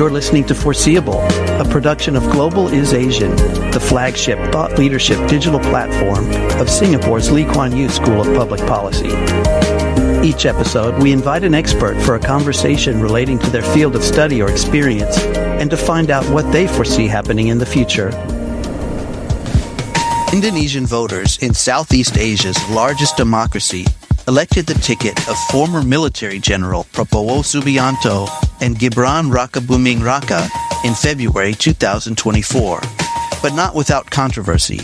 You're listening to Foreseeable, a production of Global is Asian, the flagship thought leadership digital platform of Singapore's Lee Kuan Yew School of Public Policy. Each episode, we invite an expert for a conversation relating to their field of study or experience and to find out what they foresee happening in the future. Indonesian voters in Southeast Asia's largest democracy elected the ticket of former military general Prabowo Subianto and Gibran Rakabuming Raka in February 2024, but not without controversy.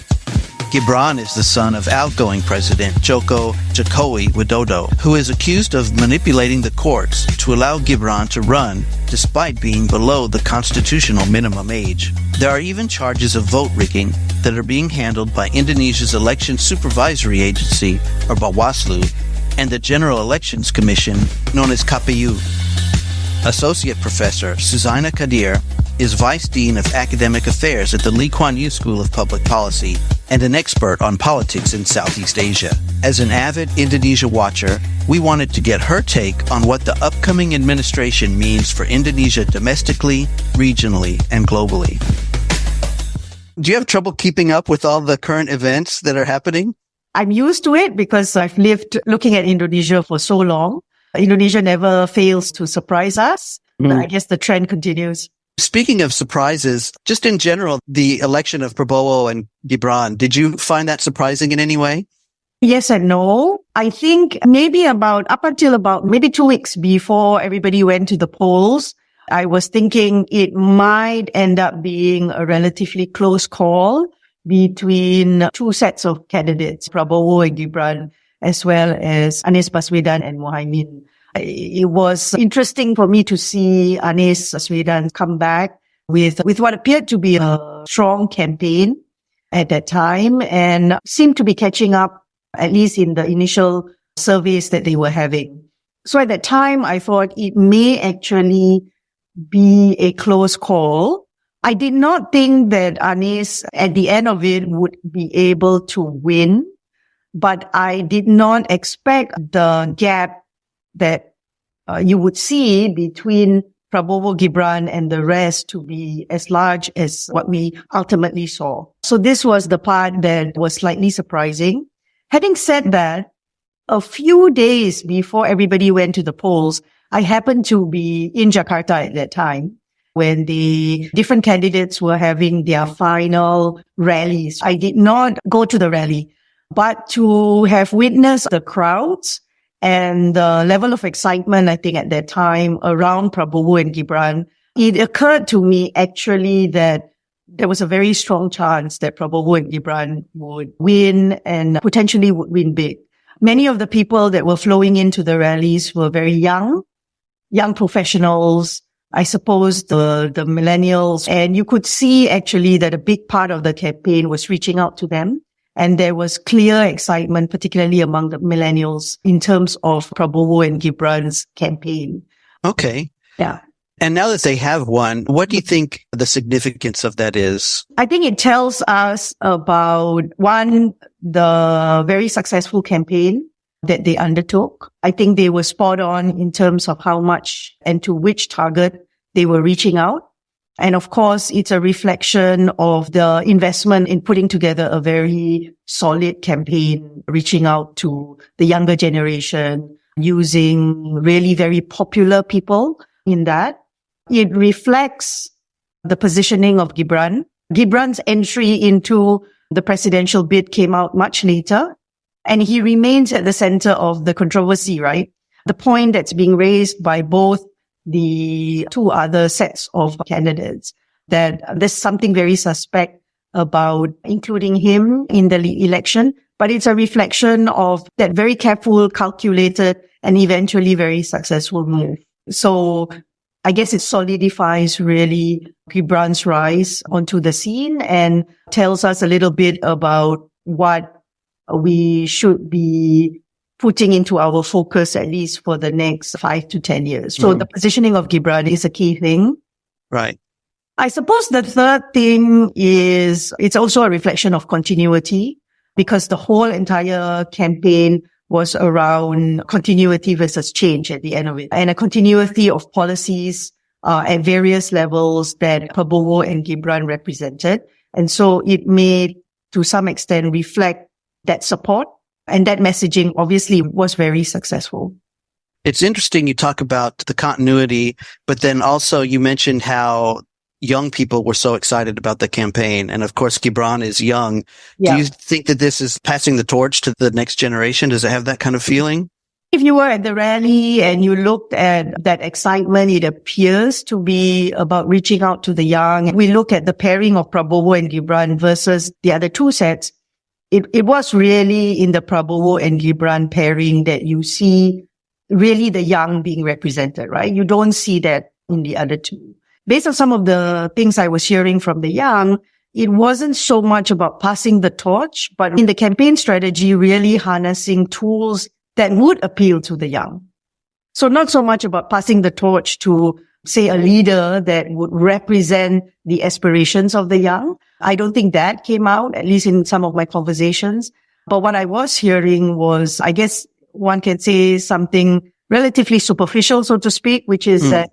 Gibran is the son of outgoing President Joko Jokowi Widodo, who is accused of manipulating the courts to allow Gibran to run despite being below the constitutional minimum age. There are even charges of vote rigging that are being handled by Indonesia's election supervisory agency, or Bawaslu, and the General Elections Commission, known as KPU. Associate Professor Suzaina Kadir is Vice Dean of Academic Affairs at the Lee Kuan Yew School of Public Policy and an expert on politics in Southeast Asia. As an avid Indonesia watcher, we wanted to get her take on what the upcoming administration means for Indonesia domestically, regionally, and globally. Do you have trouble keeping up with all the current events that are happening? I'm used to it because I've lived looking at Indonesia for so long. Indonesia never fails to surprise us. I guess the trend continues. Speaking of surprises, just in general, the election of Prabowo and Gibran, did you find that surprising in any way? Yes and no. I think maybe up until about 2 weeks before everybody went to the polls, I was thinking it might end up being a relatively close call between two sets of candidates, Prabowo and Gibran, as well as Anies Baswedan and Mohaimin. It was interesting for me to see Anies Baswedan come back with what appeared to be a strong campaign at that time and seemed to be catching up, at least in the initial surveys that they were having. So at that time, I thought it may actually be a close call. I did not think that Anies, at the end of it, would be able to win, but I did not expect the gap that you would see between Prabowo, Gibran, and the rest to be as large as what we ultimately saw. So this was the part that was slightly surprising. Having said that, a few days before everybody went to the polls, I happened to be in Jakarta at that time when the different candidates were having their final rallies. I did not go to the rally, but to have witnessed the crowds and the level of excitement, I think at that time around Prabowo and Gibran, it occurred to me actually that there was a very strong chance that Prabowo and Gibran would win and potentially would win big. Many of the people that were flowing into the rallies were very young professionals, I suppose the millennials, and you could see actually that a big part of the campaign was reaching out to them. And there was clear excitement, particularly among the millennials, in terms of Prabowo and Gibran's campaign. Okay. Yeah. And now that they have won, what do you think the significance of that is? I think it tells us about, one, the very successful campaign that they undertook. I think they were spot on in terms of how much and to which target they were reaching out. And of course, it's a reflection of the investment in putting together a very solid campaign, reaching out to the younger generation, using really very popular people in that. It reflects the positioning of Gibran. Gibran's entry into the presidential bid came out much later, and he remains at the center of the controversy, right? The point that's being raised by both the two other sets of candidates, that there's something very suspect about including him in the election, but it's a reflection of that very careful, calculated, and eventually very successful move. So I guess it solidifies really Gibran's rise onto the scene and tells us a little bit about what we should be putting into our focus, at least for the next 5 to 10 years. So the positioning of Gibran is a key thing. Right. I suppose the third thing is it's also a reflection of continuity, because the whole entire campaign was around continuity versus change at the end of it, and a continuity of policies at various levels that Prabowo and Gibran represented. And so it may, to some extent, reflect that support. And that messaging obviously was very successful. It's interesting you talk about the continuity, but then also you mentioned how young people were so excited about the campaign. And of course, Gibran is young. Yeah. Do you think that this is passing the torch to the next generation? Does it have that kind of feeling? If you were at the rally and you looked at that excitement, it appears to be about reaching out to the young. We look at the pairing of Prabowo and Gibran versus the other two sets. It was really in the Prabowo and Gibran pairing that you see really the young being represented, right? You don't see that in the other two. Based on some of the things I was hearing from the young, it wasn't so much about passing the torch, but in the campaign strategy, really harnessing tools that would appeal to the young. So not so much about passing the torch to, say, a leader that would represent the aspirations of the young. I don't think that came out, at least in some of my conversations. But what I was hearing was, I guess one can say something relatively superficial, so to speak, which is that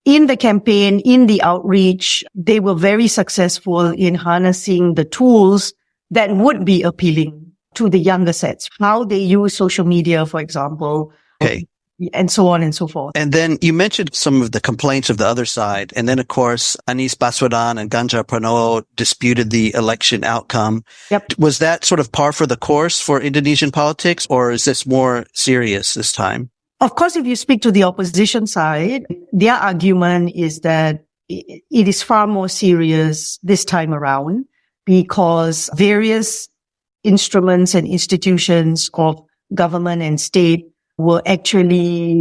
in the campaign, in the outreach, they were very successful in harnessing the tools that would be appealing to the younger sets, how they use social media, for example. Okay. And so on and so forth. And then you mentioned some of the complaints of the other side. And then, of course, Anies Baswedan and Ganjar Pranowo disputed the election outcome. Yep. Was that sort of par for the course for Indonesian politics, or is this more serious this time? Of course, if you speak to the opposition side, their argument is that it is far more serious this time around because various instruments and institutions of government and state were actually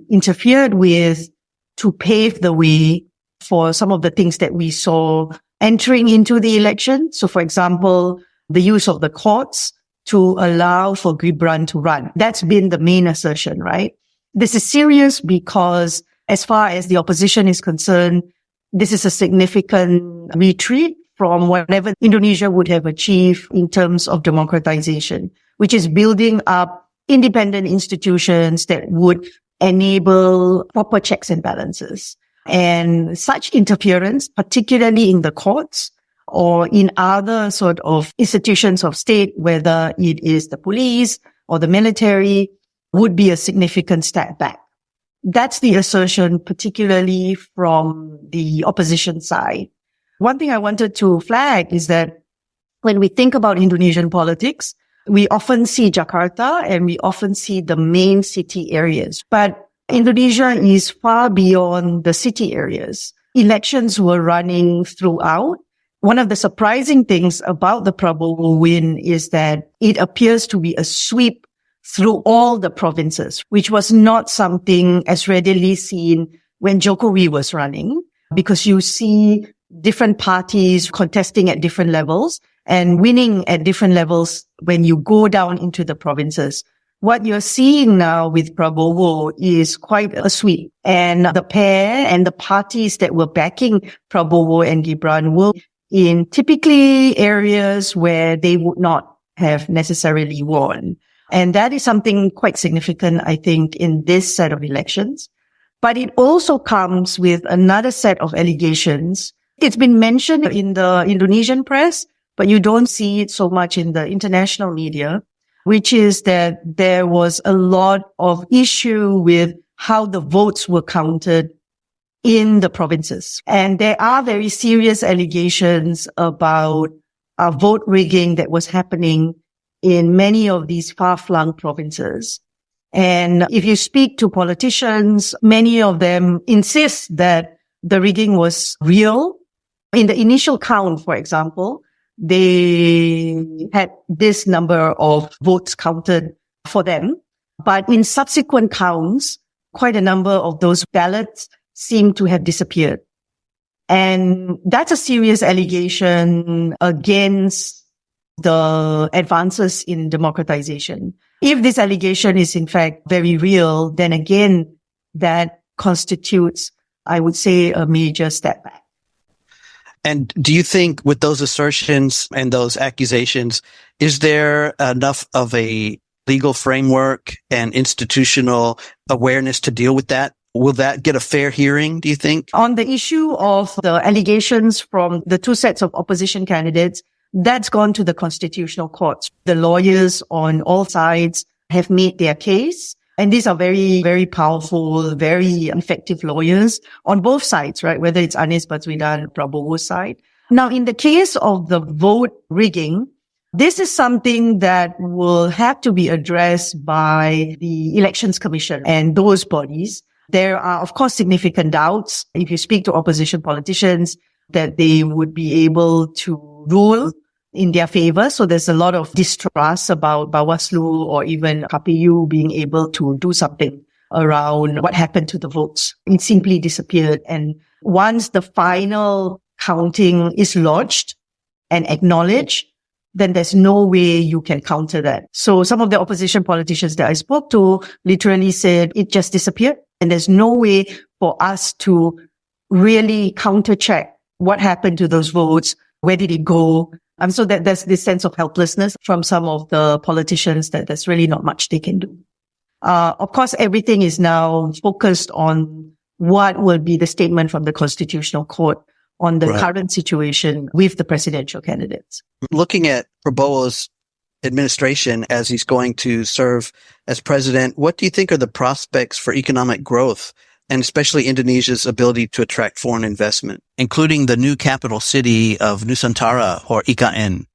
interfered with to pave the way for some of the things that we saw entering into the election. So, for example, the use of the courts to allow for Gibran to run. That's been the main assertion, right? This is serious because as far as the opposition is concerned, this is a significant retreat from whatever Indonesia would have achieved in terms of democratization, which is building up independent institutions that would enable proper checks and balances. And such interference, particularly in the courts or in other sort of institutions of state, whether it is the police or the military, would be a significant step back. That's the assertion, particularly from the opposition side. One thing I wanted to flag is that when we think about Indonesian politics, we often see Jakarta and we often see the main city areas. But Indonesia is far beyond the city areas. Elections were running throughout. One of the surprising things about the Prabowo win is that it appears to be a sweep through all the provinces, which was not something as readily seen when Jokowi was running, because you see different parties contesting at different levels and winning at different levels when you go down into the provinces. What you're seeing now with Prabowo is quite a sweep. And the pair and the parties that were backing Prabowo and Gibran were in typically areas where they would not have necessarily won. And that is something quite significant, I think, in this set of elections. But it also comes with another set of allegations. It's been mentioned in the Indonesian press, but you don't see it so much in the international media, which is that there was a lot of issue with how the votes were counted in the provinces. And there are very serious allegations about vote rigging that was happening in many of these far-flung provinces. And if you speak to politicians, many of them insist that the rigging was real. In the initial count, for example, they had this number of votes counted for them. But in subsequent counts, quite a number of those ballots seem to have disappeared. And that's a serious allegation against the advances in democratization. If this allegation is in fact very real, then again, that constitutes, I would say, a major step back. And do you think with those assertions and those accusations, is there enough of a legal framework and institutional awareness to deal with that? Will that get a fair hearing, do you think? On the issue of the allegations from the two sets of opposition candidates, that's gone to the constitutional courts. The lawyers on all sides have made their case. And these are very, very powerful, very effective lawyers on both sides, right? Whether it's Anies Baswedan, Prabowo's side. Now, in the case of the vote rigging, this is something that will have to be addressed by the Elections Commission and those bodies. There are, of course, significant doubts. If you speak to opposition politicians, that they would be able to rule in their favor. So there's a lot of distrust about Bawaslu or even KPU being able to do something around what happened to the votes. It simply disappeared. And once the final counting is lodged and acknowledged, then there's no way you can counter that. So some of the opposition politicians that I spoke to literally said it just disappeared. And there's no way for us to really counter check what happened to those votes. Where did it go? So that there's this sense of helplessness from some of the politicians that there's really not much they can do. Of course, everything is now focused on what will be the statement from the Constitutional Court on the current situation with the presidential candidates. Looking at Prabowo's administration as he's going to serve as president, what do you think are the prospects for economic growth, and especially Indonesia's ability to attract foreign investment, including the new capital city of Nusantara or IKN?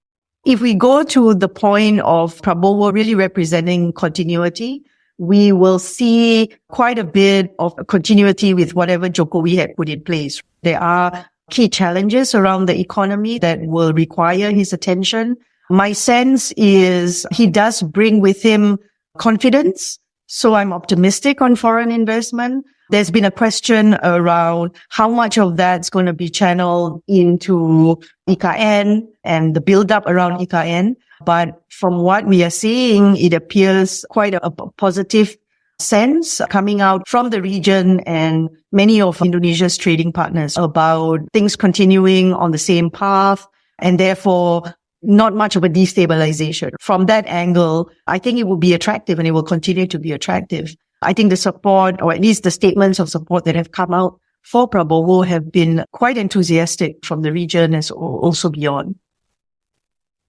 If we go to the point of Prabowo really representing continuity, we will see quite a bit of continuity with whatever Jokowi had put in place. There are key challenges around the economy that will require his attention. My sense is he does bring with him confidence. So I'm optimistic on foreign investment. There's been a question around how much of that's going to be channeled into IKN and the build-up around IKN. But from what we are seeing, it appears quite a positive sense coming out from the region and many of Indonesia's trading partners about things continuing on the same path and therefore not much of a destabilization. From that angle, I think it will be attractive and it will continue to be attractive. I think the support, or at least the statements of support that have come out for Prabowo have been quite enthusiastic from the region as also beyond.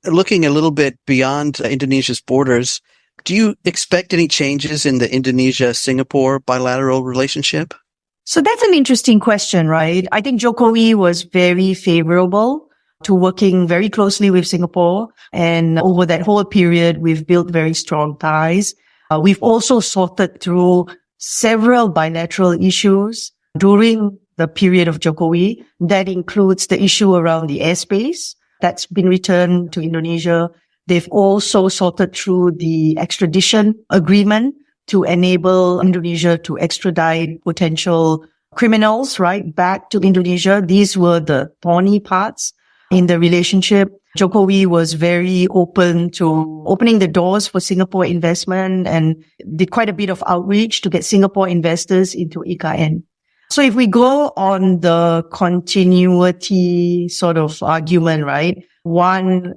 Looking a little bit beyond Indonesia's borders, do you expect any changes in the Indonesia Singapore bilateral relationship? So that's an interesting question, right? I think Jokowi was very favorable to working very closely with Singapore. And over that whole period, we've built very strong ties. We've also sorted through several bilateral issues during the period of Jokowi. That includes the issue around the airspace that's been returned to Indonesia. They've also sorted through the extradition agreement to enable Indonesia to extradite potential criminals, right, back to Indonesia. These were the thorny parts in the relationship. Jokowi was very open to opening the doors for Singapore investment and did quite a bit of outreach to get Singapore investors into IKN. So if we go on the continuity sort of argument, right, one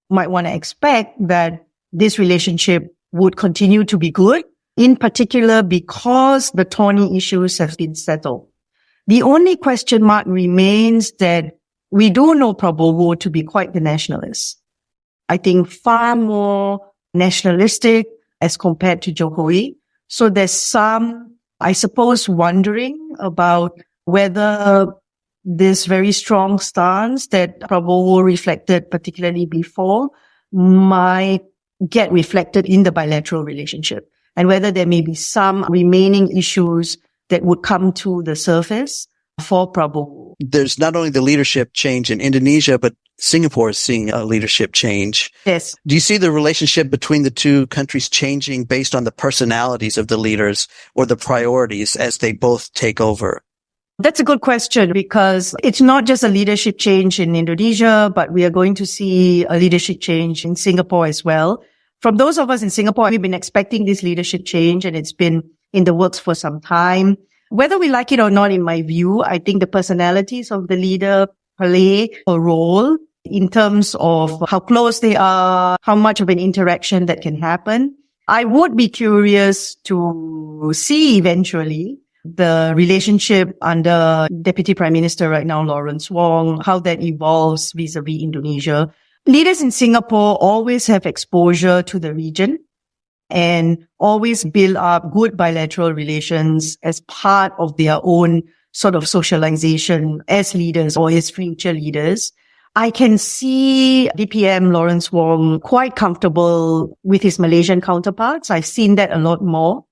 might want to expect that this relationship would continue to be good, in particular because the thorny issues have been settled. The only question mark remains that we do know Prabowo to be quite the nationalist. I think far more nationalistic as compared to Jokowi. So there's some, I suppose, wondering about whether this very strong stance that Prabowo reflected, particularly before, might get reflected in the bilateral relationship, and whether there may be some remaining issues that would come to the surface for Prabowo. There's not only the leadership change in Indonesia, but Singapore is seeing a leadership change. Yes. Do you see the relationship between the two countries changing based on the personalities of the leaders or the priorities as they both take over? That's a good question, because it's not just a leadership change in Indonesia, but we are going to see a leadership change in Singapore as well. From those of us in Singapore, we've been expecting this leadership change, and it's been in the works for some time. Whether we like it or not, in my view, I think the personalities of the leader play a role in terms of how close they are, how much of an interaction that can happen. I would be curious to see eventually the relationship under Deputy Prime Minister right now, Lawrence Wong, how that evolves vis-a-vis Indonesia. Leaders in Singapore always have exposure to the region and always build up good bilateral relations as part of their own sort of socialization as leaders or as future leaders. I can see DPM Lawrence Wong quite comfortable with his Malaysian counterparts. I've seen that a lot more.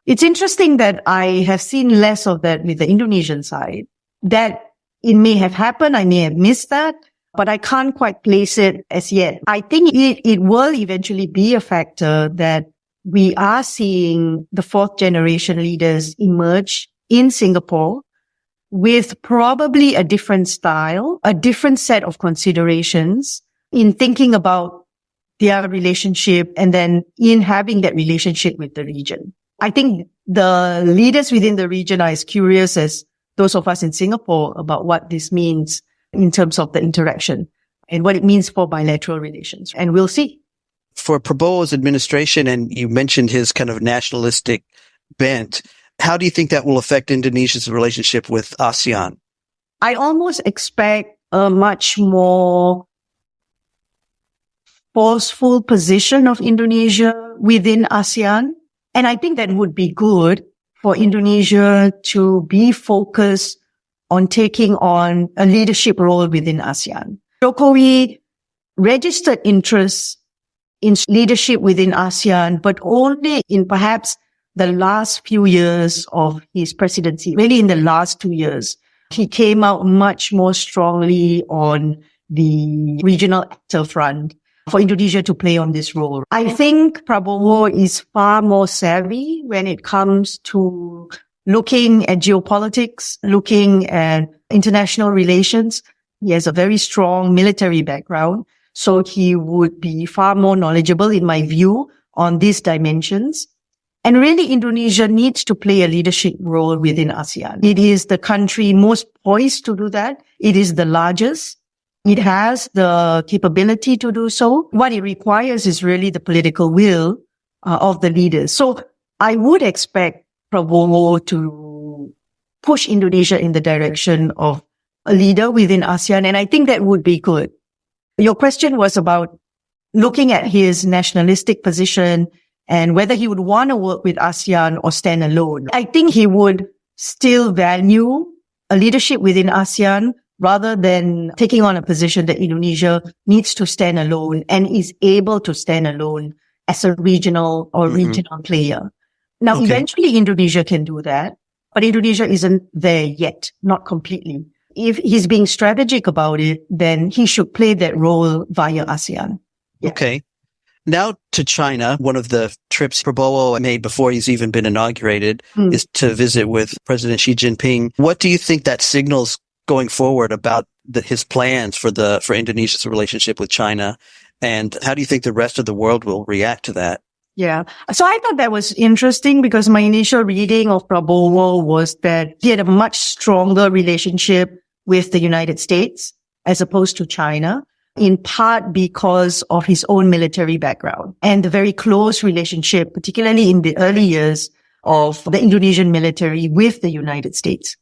It's interesting that I have seen less of that with the Indonesian side. That it may have happened, I may have missed that, but I can't quite place it as yet. I think it will eventually be a factor that we are seeing the fourth generation leaders emerge in Singapore with probably a different style, a different set of considerations in thinking about their relationship and then in having that relationship with the region. I think the leaders within the region are as curious as those of us in Singapore about what this means in terms of the interaction and what it means for bilateral relations. And we'll see. For Prabowo's administration, and you mentioned his kind of nationalistic bent, how do you think that will affect Indonesia's relationship with ASEAN? I almost expect a much more forceful position of Indonesia within ASEAN. And I think that would be good for Indonesia to be focused on taking on a leadership role within ASEAN. Jokowi registered interest in leadership within ASEAN, but only in perhaps the last few years of his presidency, really in the last 2 years. He came out much more strongly on the regional actor front for Indonesia to play on this role. I think Prabowo is far more savvy when it comes to looking at geopolitics, looking at international relations. He has a very strong military background, so he would be far more knowledgeable, in my view, on these dimensions. And really, Indonesia needs to play a leadership role within ASEAN. It is the country most poised to do that. It is the largest. It has the capability to do so. What it requires is really the political will of the leaders. So I would expect Prabowo to push Indonesia in the direction of a leader within ASEAN, and I think that would be good. Your question was about looking at his nationalistic position and whether he would want to work with ASEAN or stand alone. I think he would still value a leadership within ASEAN rather than taking on a position that Indonesia needs to stand alone and is able to stand alone as a regional or regional player. Now, eventually Indonesia can do that, but Indonesia isn't there yet, not completely. If he's being strategic about it, then he should play that role via ASEAN. Yeah. Okay. Now to China, one of the trips Prabowo made before he's even been inaugurated is to visit with President Xi Jinping. What do you think that signals going forward about his plans for Indonesia's relationship with China? And how do you think the rest of the world will react to that? Yeah. So I thought that was interesting because my initial reading of Prabowo was that he had a much stronger relationship with the United States as opposed to China, in part because of his own military background and the very close relationship, particularly in the early years of the Indonesian military with the United States.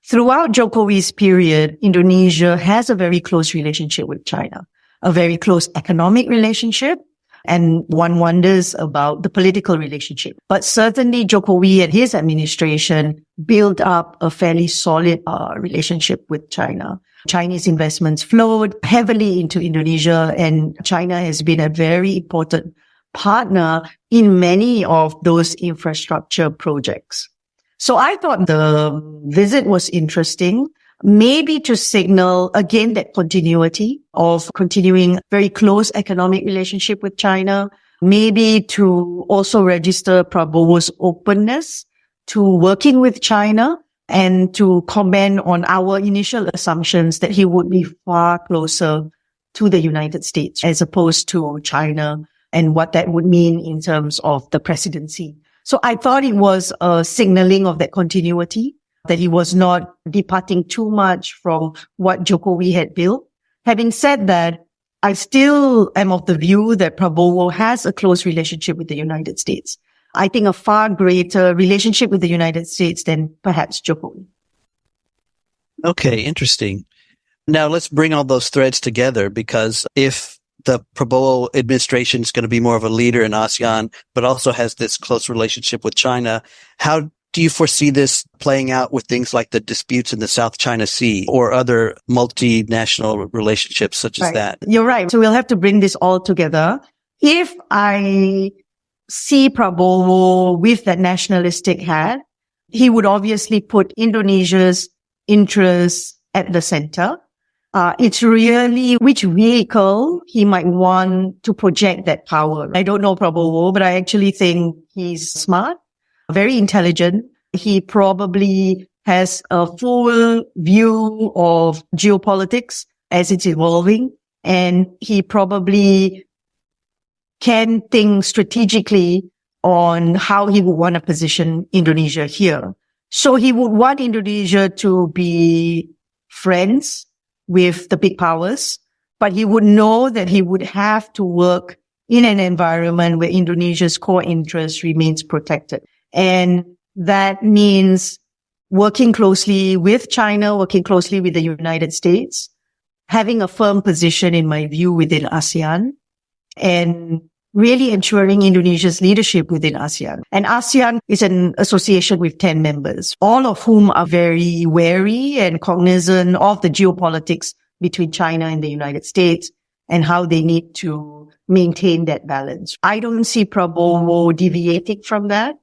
Throughout Jokowi's period, Indonesia has a very close relationship with China, a very close economic relationship, and one wonders about the political relationship. But certainly Jokowi and his administration built up a fairly solid relationship with China. Chinese investments flowed heavily into Indonesia, and China has been a very important partner in many of those infrastructure projects. So I thought the visit was interesting, maybe to signal again that continuity of continuing very close economic relationship with China, maybe to also register Prabowo's openness to working with China and to comment on our initial assumptions that he would be far closer to the United States as opposed to China and what that would mean in terms of the presidency. So I thought it was a signaling of that continuity, that he was not departing too much from what Jokowi had built. Having said that, I still am of the view that Prabowo has a close relationship with the United States. I think, a far greater relationship with the United States than perhaps Jokowi. Okay, interesting. Now let's bring all those threads together, because if the Prabowo administration is going to be more of a leader in ASEAN, but also has this close relationship with China, how do you foresee this playing out with things like the disputes in the South China Sea or other multinational relationships such as that? You're right. So we'll have to bring this all together. If I see Prabowo with that nationalistic hat, he would obviously put Indonesia's interests at the center. It's really which vehicle he might want to project that power. I don't know Prabowo, but I actually think he's smart, very intelligent. He probably has a full view of geopolitics as it's evolving, and he probably can think strategically on how he would want to position Indonesia here. So he would want Indonesia to be friends with the big powers, but he would know that he would have to work in an environment where Indonesia's core interest remains protected. And that means working closely with China, working closely with the United States, having a firm position, in my view, within ASEAN, and really ensuring Indonesia's leadership within ASEAN. And ASEAN is an association with 10 members, all of whom are very wary and cognizant of the geopolitics between China and the United States and how they need to maintain that balance. I don't see Prabowo deviating from that.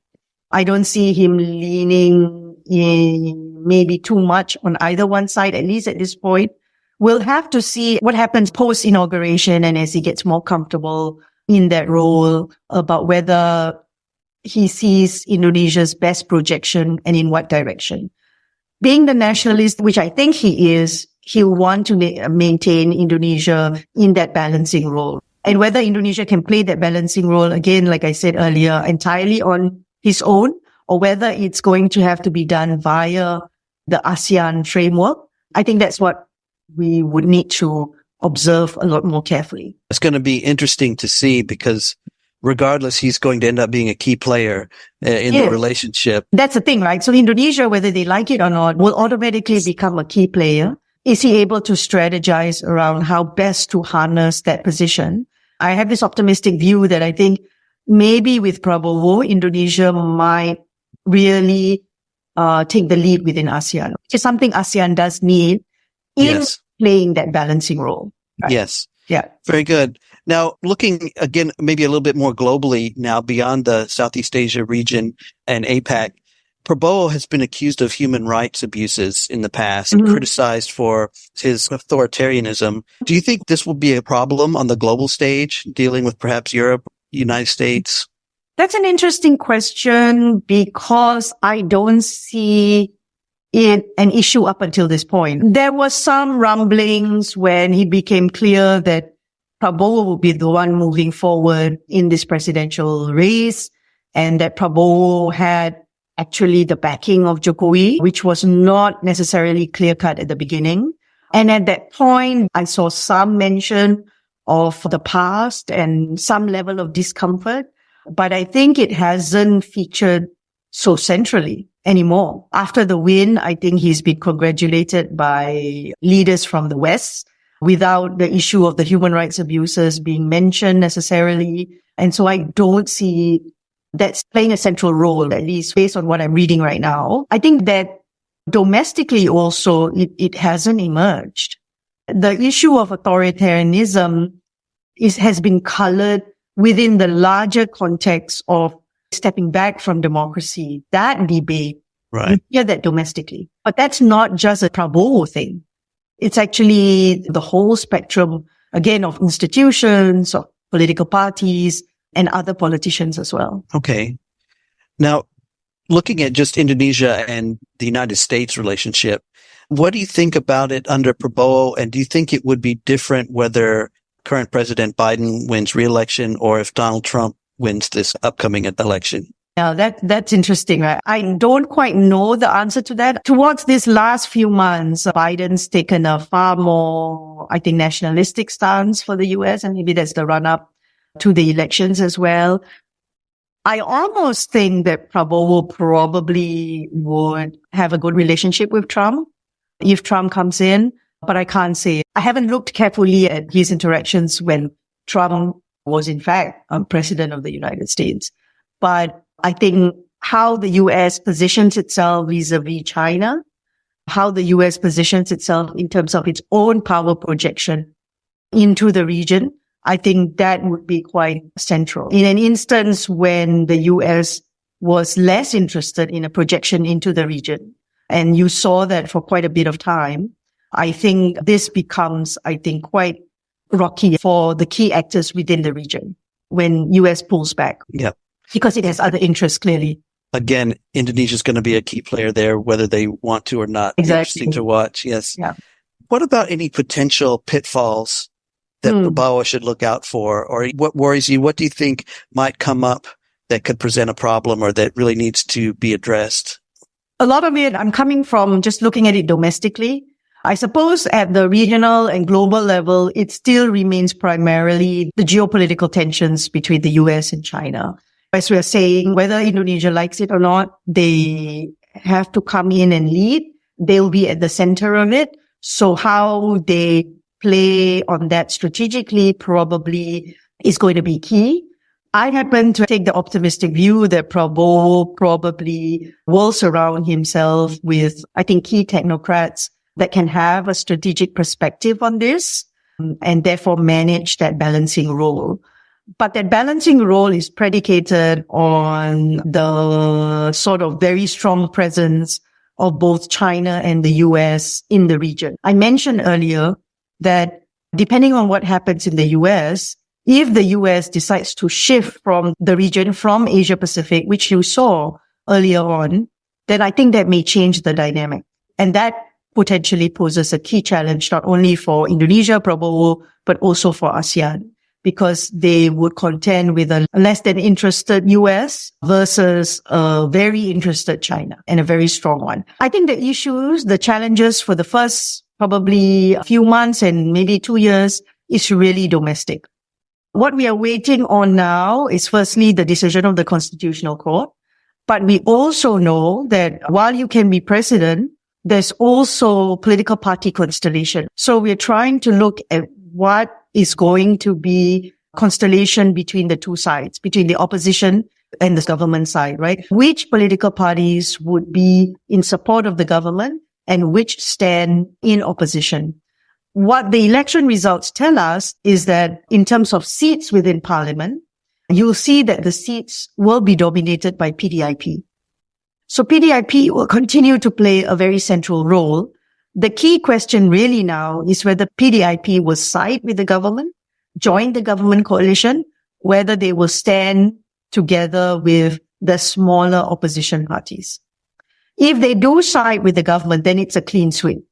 I don't see him leaning in maybe too much on either one side, at least at this point. We'll have to see what happens post-inauguration and as he gets more comfortable in that role, about whether he sees Indonesia's best projection and in what direction. Being the nationalist, which I think he is, he'll want to maintain Indonesia in that balancing role. And whether Indonesia can play that balancing role, again, like I said earlier, entirely on his own, or whether it's going to have to be done via the ASEAN framework, I think that's what we would need to observe a lot more carefully. It's going to be interesting to see, because regardless, he's going to end up being a key player in the relationship. That's the thing, right? So Indonesia, whether they like it or not, will automatically become a key player. Is he able to strategize around how best to harness that position? I have this optimistic view that I think maybe with Prabowo, Indonesia might really take the lead within ASEAN, which is something ASEAN does need in playing that balancing role. Right? Yes. Yeah. Very good. Now, looking again, maybe a little bit more globally now, beyond the Southeast Asia region and APAC, Prabowo has been accused of human rights abuses in the past and criticized for his authoritarianism. Do you think this will be a problem on the global stage, dealing with perhaps Europe, United States? That's an interesting question, because I don't see it an issue up until this point. There was some rumblings when it became clear that Prabowo would be the one moving forward in this presidential race, and that Prabowo had actually the backing of Jokowi, which was not necessarily clear-cut at the beginning. And at that point, I saw some mention of the past and some level of discomfort, but I think it hasn't featured so centrally anymore. After the win, I think he's been congratulated by leaders from the West without the issue of the human rights abuses being mentioned necessarily. And so I don't see that's playing a central role, at least based on what I'm reading right now. I think that domestically also, it hasn't emerged. The issue of authoritarianism has been colored within the larger context of stepping back from democracy. That debate, right? You hear that domestically. But that's not just a Prabowo thing. It's actually the whole spectrum, again, of institutions, of political parties, and other politicians as well. Okay. Now, looking at just Indonesia and the United States relationship, what do you think about it under Prabowo? And do you think it would be different whether current President Biden wins re-election or if Donald Trump wins this upcoming election? Now that's interesting, right? I don't quite know the answer to that. Towards these last few months, Biden's taken a far more, I think, nationalistic stance for the US, and maybe that's the run-up to the elections as well. I almost think that Prabowo probably would have a good relationship with Trump if Trump comes in, but I can't say. I haven't looked carefully at his interactions when Trump was in fact president of the United States. But I think how the US positions itself vis-a-vis China, how the US positions itself in terms of its own power projection into the region, I think that would be quite central. In an instance when the US was less interested in a projection into the region, and you saw that for quite a bit of time, I think this becomes, quite rocky for the key actors within the region when US pulls back. Yeah. Because it has other interests, clearly. Again, Indonesia is going to be a key player there, whether they want to or not. Exactly. Interesting to watch. Yes. Yeah. What about any potential pitfalls that Prabowo should look out for? Or what worries you? What do you think might come up that could present a problem or that really needs to be addressed? A lot of it, I'm coming from just looking at it domestically. I suppose at the regional and global level, it still remains primarily the geopolitical tensions between the US and China. As we are saying, whether Indonesia likes it or not, they have to come in and lead. They'll be at the center of it. So how they play on that strategically probably is going to be key. I happen to take the optimistic view that Prabowo probably will surround himself with, key technocrats that can have a strategic perspective on this and therefore manage that balancing role. But that balancing role is predicated on the sort of very strong presence of both China and the US in the region. I mentioned earlier that depending on what happens in the US, if the US decides to shift from the region, from Asia Pacific, which you saw earlier on, then I think that may change the dynamic. And that potentially poses a key challenge, not only for Indonesia, Prabowo, but also for ASEAN, because they would contend with a less than interested US versus a very interested China, and a very strong one. I think the issues, the challenges for the first probably a few months and maybe 2 years is really domestic. What we are waiting on now is firstly the decision of the Constitutional Court. But we also know that while you can be president, there's also political party constellation. So we're trying to look at what is going to be constellation between the two sides, between the opposition and the government side, right? Which political parties would be in support of the government and which stand in opposition. What the election results tell us is that in terms of seats within parliament, you'll see that the seats will be dominated by PDIP. So PDIP will continue to play a very central role. The key question really now is whether PDIP will side with the government, join the government coalition, whether they will stand together with the smaller opposition parties. If they do side with the government, then it's a clean sweep.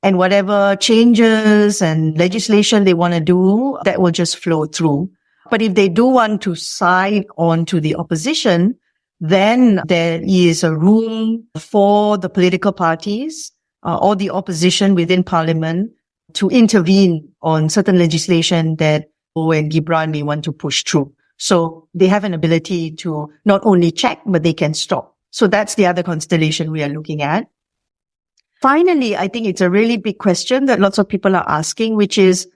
And whatever changes and legislation they want to do, that will just flow through. But if they do want to side on to the opposition, then there is a room for the political parties or the opposition within parliament to intervene on certain legislation that Prabowo and Gibran may want to push through. So they have an ability to not only check, but they can stop. So that's the other constellation we are looking at. Finally, I think it's a really big question that lots of people are asking, which is,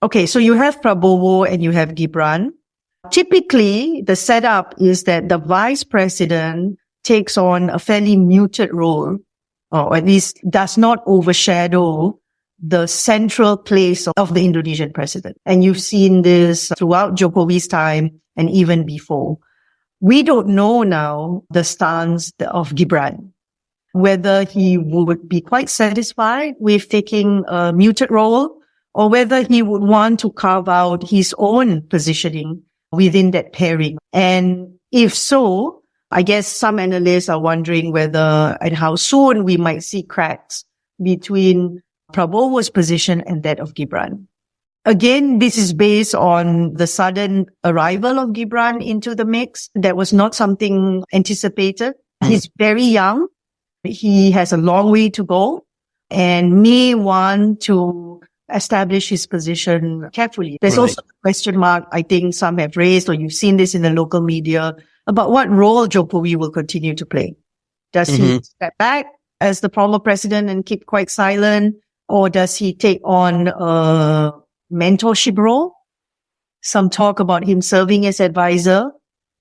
okay, so you have Prabowo and you have Gibran. Typically, the setup is that the vice president takes on a fairly muted role, or at least does not overshadow the central place of the Indonesian president. And you've seen this throughout Jokowi's time and even before. We don't know now the stance of Gibran, whether he would be quite satisfied with taking a muted role or whether he would want to carve out his own positioning within that pairing. And if so, I guess some analysts are wondering whether and how soon we might see cracks between Prabowo's position and that of Gibran. Again, this is based on the sudden arrival of Gibran into the mix. That was not something anticipated. He's very young. He has a long way to go and may want to establish his position carefully. There's also a question mark, I think some have raised, or you've seen this in the local media, about what role Jokowi will continue to play. Does he step back as the former president and keep quite silent? Or does he take on a mentorship role? Some talk about him serving as advisor.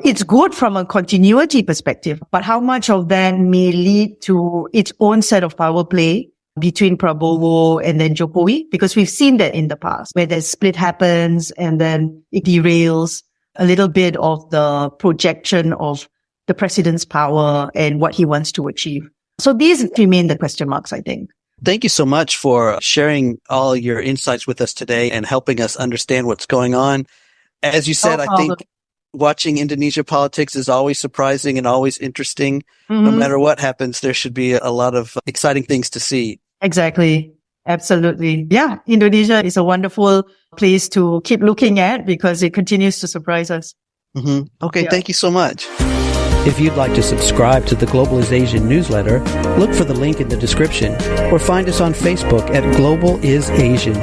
It's good from a continuity perspective, but how much of that may lead to its own set of power play between Prabowo and then Jokowi? Because we've seen that in the past, where that split happens and then it derails a little bit of the projection of the president's power and what he wants to achieve. So these remain the question marks, I think. Thank you so much for sharing all your insights with us today and helping us understand what's going on. As you said, I think watching Indonesia politics is always surprising and always interesting. No matter what happens, there should be a lot of exciting things to see. Exactly. Absolutely. Yeah. Indonesia is a wonderful place to keep looking at because it continues to surprise us. Okay. Yeah. Thank you so much. If you'd like to subscribe to the Global is Asian newsletter, look for the link in the description or find us on Facebook at Global is Asian.